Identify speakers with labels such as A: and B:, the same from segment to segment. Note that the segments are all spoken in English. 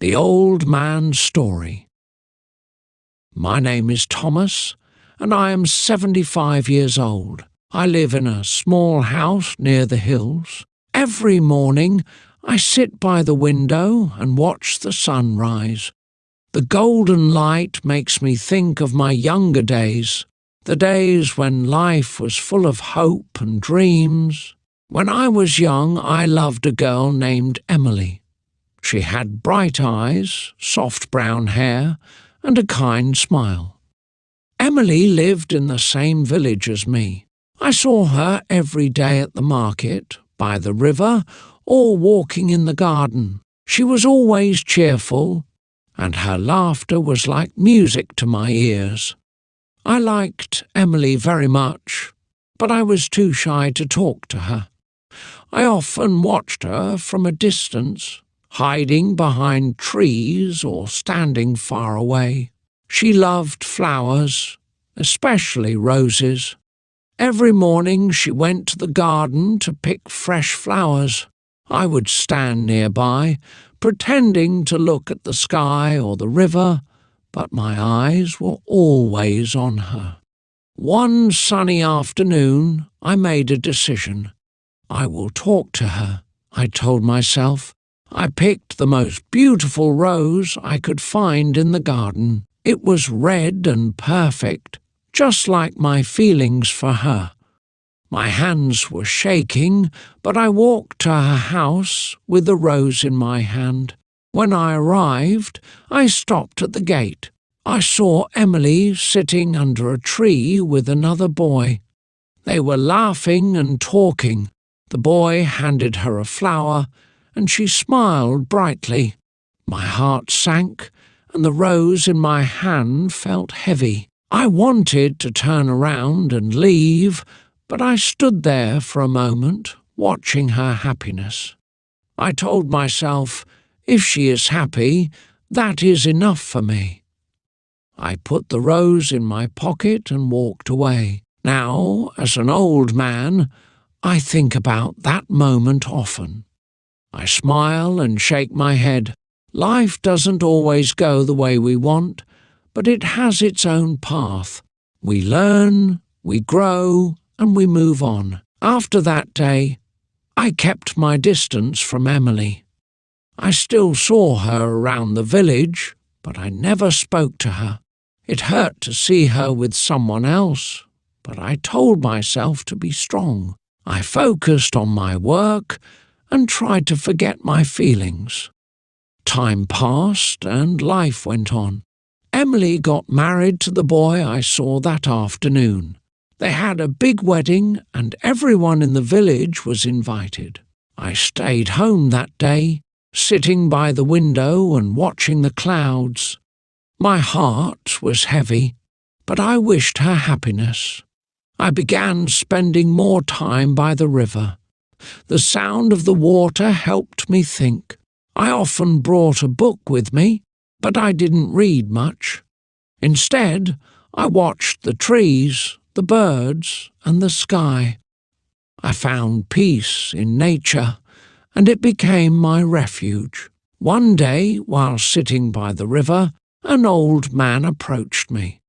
A: The Old Man's Story. My name is Thomas, and I am 75 years old. I live in a small house near the hills. Every morning I sit by the window and watch the sun rise. The golden light makes me think of my younger days, the days when life was full of hope and dreams. When I was young, I loved a girl named Emily. She had bright eyes, soft brown hair, and a kind smile. Emily lived in the same village as me. I saw her every day at the market, by the river, or walking in the garden. She was always cheerful, and her laughter was like music to my ears. I liked Emily very much, but I was too shy to talk to her. I often watched her from a distance, hiding behind trees or standing far away. She loved flowers, especially roses. Every morning she went to the garden to pick fresh flowers. I would stand nearby, pretending to look at the sky or the river, but my eyes were always on her. One sunny afternoon I made a decision. I will talk to her, I told myself. I picked the most beautiful rose I could find in the garden. It was red and perfect, just like my feelings for her. My hands were shaking, but I walked to her house with the rose in my hand. When I arrived, I stopped at the gate. I saw Emily sitting under a tree with another boy. They were laughing and talking. The boy handed her a flower, and she smiled brightly. My heart sank, and the rose in my hand felt heavy. I wanted to turn around and leave, but I stood there for a moment, watching her happiness. I told myself, if she is happy, that is enough for me. I put the rose in my pocket and walked away. Now, as an old man, I think about that moment often. I smile and shake my head. Life doesn't always go the way we want, but it has its own path. We learn, we grow, and we move on. After that day, I kept my distance from Emily. I still saw her around the village, but I never spoke to her. It hurt to see her with someone else, but I told myself to be strong. I focused on my work and tried to forget my feelings. Time passed and life went on. Emily got married to the boy I saw that afternoon. They had a big wedding and everyone in the village was invited. I stayed home that day, sitting by the window and watching the clouds. My heart was heavy, but I wished her happiness. I began spending more time by the river. The sound of the water helped me think. I often brought a book with me, but I didn't read much. Instead, I watched the trees, the birds, and the sky. I found peace in nature, and it became my refuge. One day, while sitting by the river, an old man approached me.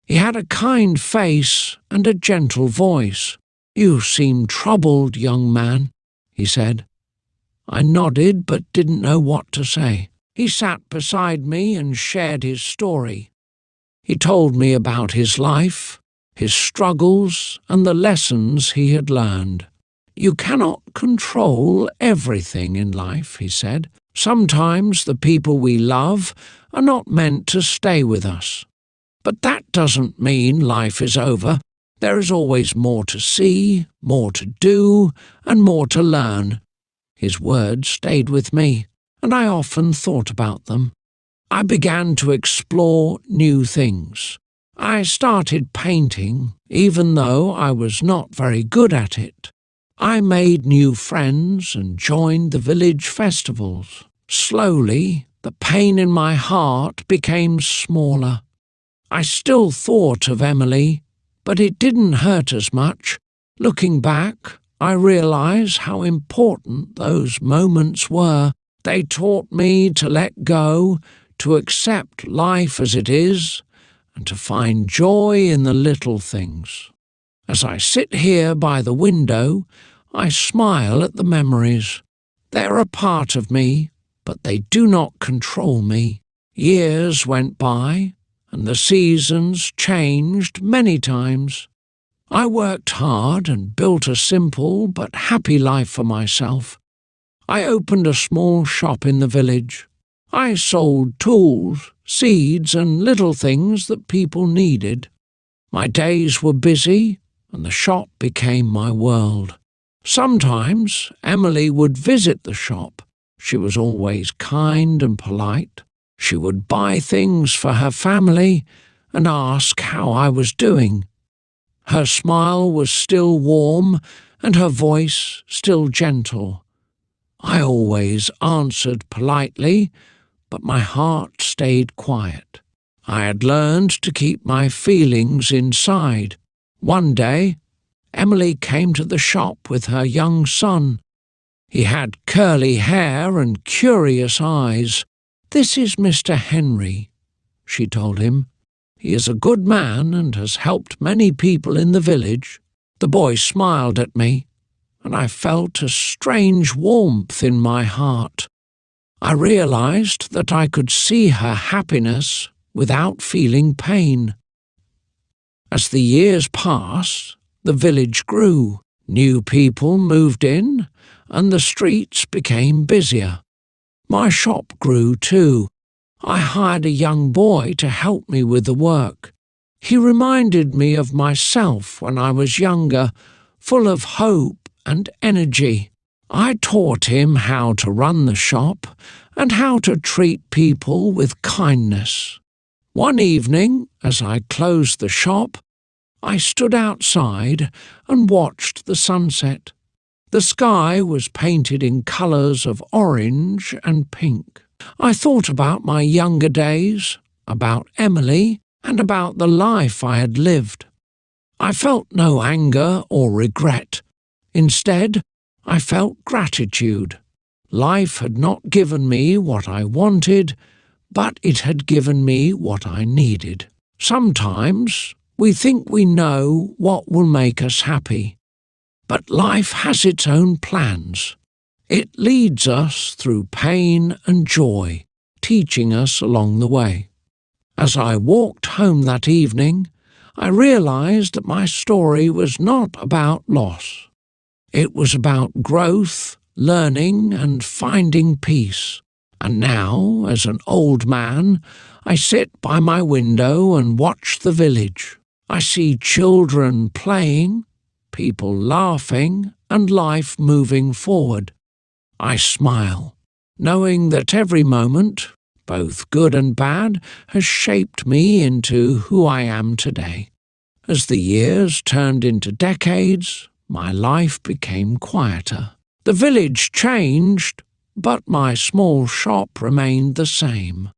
A: He had a kind face and a gentle voice. "You seem troubled, young man," he said. I nodded but didn't know what to say. He sat beside me and shared his story. He told me about his life, his struggles, and the lessons he had learned. "You cannot control everything in life," he said. "Sometimes the people we love are not meant to stay with us. But that doesn't mean life is over. There is always more to see, more to do, and more to learn." His words stayed with me, and I often thought about them. I began to explore new things. I started painting, even though I was not very good at it. I made new friends and joined the village festivals. Slowly, the pain in my heart became smaller. I still thought of Emily, but it didn't hurt as much. Looking back, I realize how important those moments were. They taught me to let go, to accept life as it is, and to find joy in the little things. As I sit here by the window, I smile at the memories. They're a part of me, but they do not control me. Years went by, and the seasons changed many times. I worked hard and built a simple but happy life for myself. I opened a small shop in the village. I sold tools, seeds, and little things that people needed. My days were busy, and the shop became my world. Sometimes Emily would visit the shop. She was always kind and polite. She would buy things for her family and ask how I was doing. Her smile was still warm and her voice still gentle. I always answered politely, but my heart stayed quiet. I had learned to keep my feelings inside. One day, Emily came to the shop with her young son. He had curly hair and curious eyes. "This is Mr. Henry," she told him. "He is a good man and has helped many people in the village." The boy smiled at me, and I felt a strange warmth in my heart. I realized that I could see her happiness without feeling pain. As the years passed, the village grew. New people moved in, and the streets became busier. My shop grew too. I hired a young boy to help me with the work. He reminded me of myself when I was younger, full of hope and energy. I taught him how to run the shop and how to treat people with kindness. One evening, as I closed the shop, I stood outside and watched the sunset. The sky was painted in colours of orange and pink. I thought about my younger days, about Emily, and about the life I had lived. I felt no anger or regret. Instead, I felt gratitude. Life had not given me what I wanted, but it had given me what I needed. Sometimes we think we know what will make us happy, but life has its own plans. It leads us through pain and joy, teaching us along the way. As I walked home that evening, I realized that my story was not about loss. It was about growth, learning, and finding peace. And now, as an old man, I sit by my window and watch the village. I see children playing, people laughing, and life moving forward. I smile, knowing that every moment, both good and bad, has shaped me into who I am today. As the years turned into decades, my life became quieter. The village changed, but my small shop remained the same.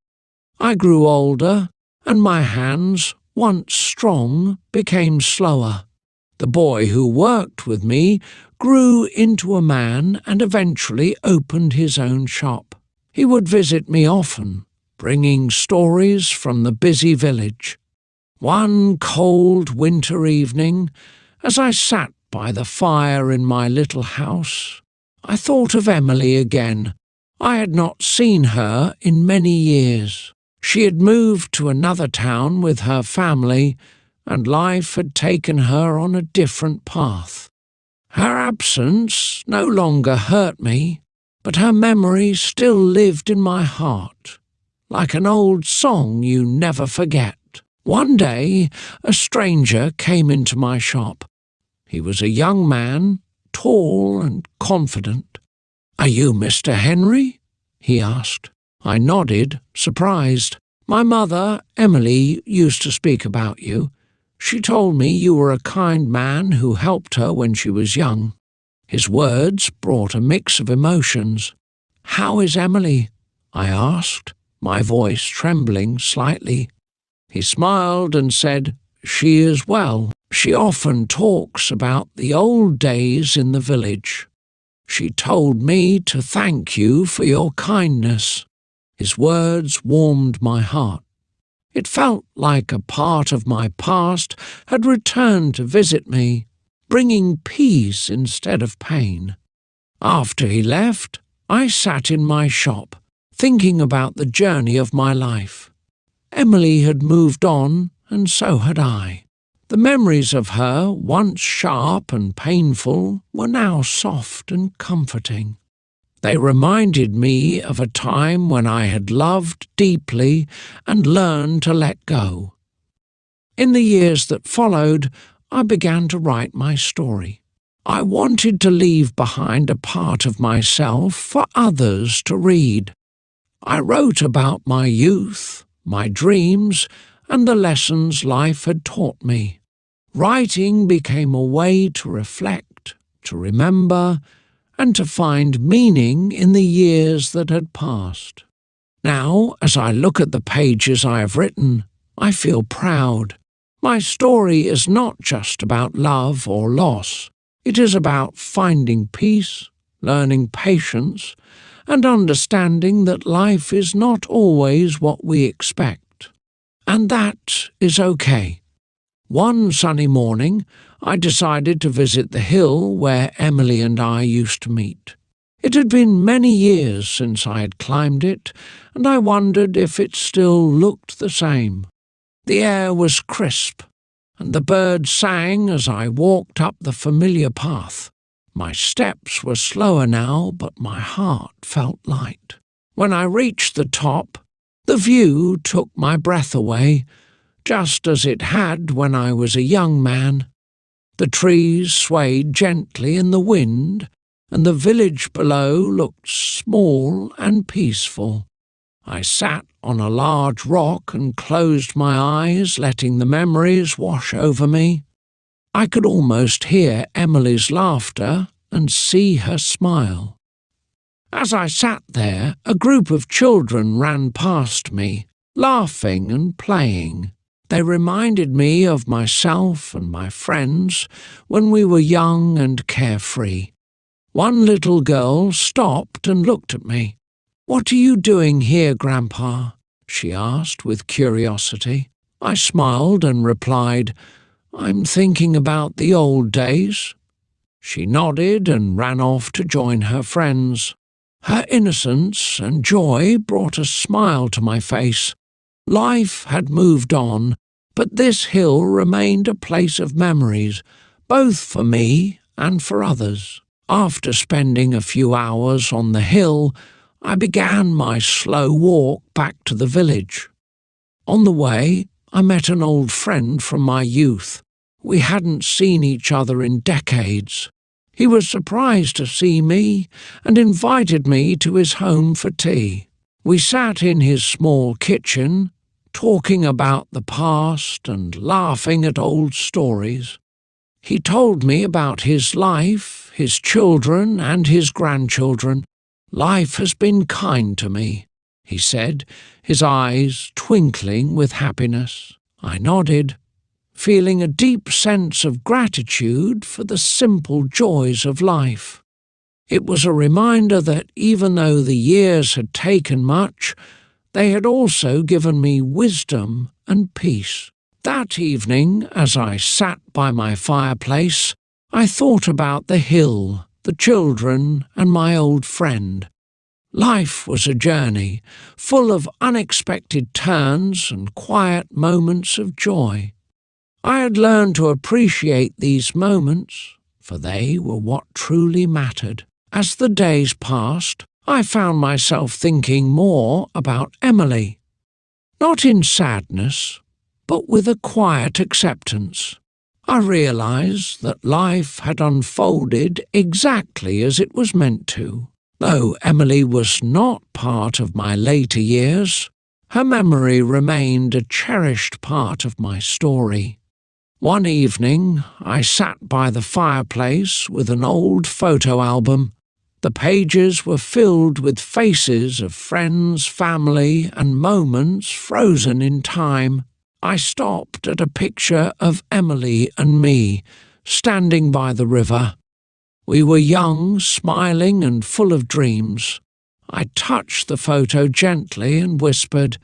A: I grew older, and my hands, once strong, became slower. The boy who worked with me grew into a man and eventually opened his own shop. He would visit me often, bringing stories from the busy village. One cold winter evening, as I sat by the fire in my little house, I thought of Emily again. I had not seen her in many years. She had moved to another town with her family, and life had taken her on a different path. Her absence no longer hurt me, but her memory still lived in my heart, like an old song you never forget. One day, a stranger came into my shop. He was a young man, tall and confident. "Are you Mr. Henry?" he asked. I nodded, surprised. "My mother, Emily, used to speak about you. She told me you were a kind man who helped her when she was young." His words brought a mix of emotions. "How is Emily?" I asked, my voice trembling slightly. He smiled and said, "She is well. She often talks about the old days in the village." She told me to thank you for your kindness. His words warmed my heart. It felt like a part of my past had returned to visit me, bringing peace instead of pain. After he left, I sat in my shop, thinking about the journey of my life. Emily had moved on, and so had I. The memories of her, once sharp and painful, were now soft and comforting. They reminded me of a time when I had loved deeply and learned to let go. In the years that followed, I began to write my story. I wanted to leave behind a part of myself for others to read. I wrote about my youth, my dreams, and the lessons life had taught me. Writing became a way to reflect, to remember, and to find meaning in the years that had passed. Now, as I look at the pages I have written, I feel proud. My story is not just about love or loss. It is about finding peace, learning patience, and understanding that life is not always what we expect. And that is okay. One sunny morning, I decided to visit the hill where Emily and I used to meet. It had been many years since I had climbed it, and I wondered if it still looked the same. The air was crisp, and the birds sang as I walked up the familiar path. My steps were slower now, but my heart felt light. When I reached the top, the view took my breath away, just as it had when I was a young man. The trees swayed gently in the wind, and the village below looked small and peaceful. I sat on a large rock and closed my eyes, letting the memories wash over me. I could almost hear Emily's laughter and see her smile. As I sat there, a group of children ran past me, laughing and playing. They reminded me of myself and my friends when we were young and carefree. One little girl stopped and looked at me. "What are you doing here, Grandpa?" she asked with curiosity. I smiled and replied, "I'm thinking about the old days." She nodded and ran off to join her friends. Her innocence and joy brought a smile to my face. Life had moved on, but this hill remained a place of memories, both for me and for others. After spending a few hours on the hill, I began my slow walk back to the village. On the way, I met an old friend from my youth. We hadn't seen each other in decades. He was surprised to see me and invited me to his home for tea. We sat in his small kitchen, talking about the past and laughing at old stories. He told me about his life, his children, and his grandchildren. "Life has been kind to me," he said, his eyes twinkling with happiness. I nodded, feeling a deep sense of gratitude for the simple joys of life. It was a reminder that even though the years had taken much, they had also given me wisdom and peace. That evening, as I sat by my fireplace, I thought about the hill, the children, and my old friend. Life was a journey, full of unexpected turns and quiet moments of joy. I had learned to appreciate these moments, for they were what truly mattered. As the days passed, I found myself thinking more about Emily. Not in sadness, but with a quiet acceptance. I realized that life had unfolded exactly as it was meant to. Though Emily was not part of my later years, her memory remained a cherished part of my story. One evening, I sat by the fireplace with an old photo album. The pages were filled with faces of friends, family, and moments frozen in time. I stopped at a picture of Emily and me, standing by the river. We were young, smiling and full of dreams. I touched the photo gently and whispered,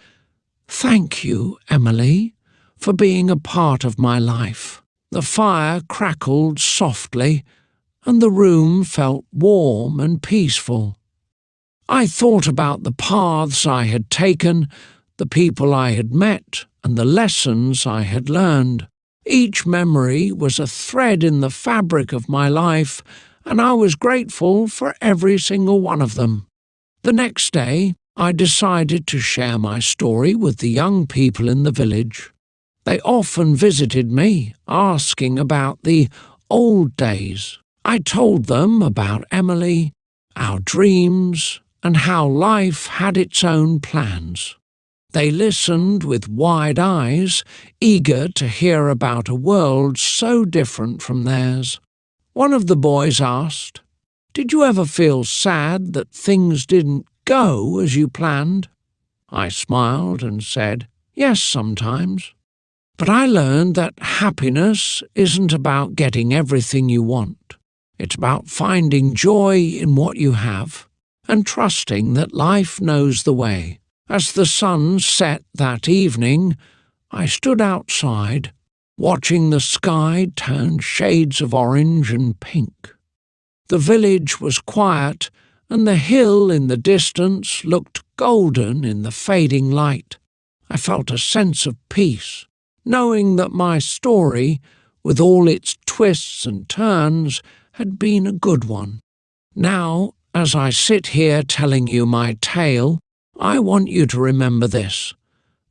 A: "Thank you, Emily, for being a part of my life." The fire crackled softly, and the room felt warm and peaceful. I thought about the paths I had taken, the people I had met, and the lessons I had learned. Each memory was a thread in the fabric of my life, and I was grateful for every single one of them. The next day, I decided to share my story with the young people in the village. They often visited me, asking about the old days. I told them about Emily, our dreams, and how life had its own plans. They listened with wide eyes, eager to hear about a world so different from theirs. One of the boys asked, "Did you ever feel sad that things didn't go as you planned?" I smiled and said, "Yes, sometimes." But I learned that happiness isn't about getting everything you want. It's about finding joy in what you have and trusting that life knows the way. As the sun set that evening, I stood outside, watching the sky turn shades of orange and pink. The village was quiet, and the hill in the distance looked golden in the fading light. I felt a sense of peace, knowing that my story, with all its twists and turns, had been a good one. Now, as I sit here telling you my tale, I want you to remember this.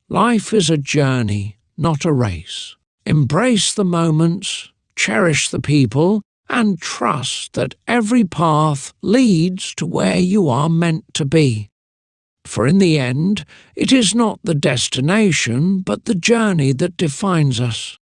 A: Life is a journey, not a race. Embrace the moments, cherish the people, and trust that every path leads to where you are meant to be. For in the end, it is not the destination, but the journey that defines us.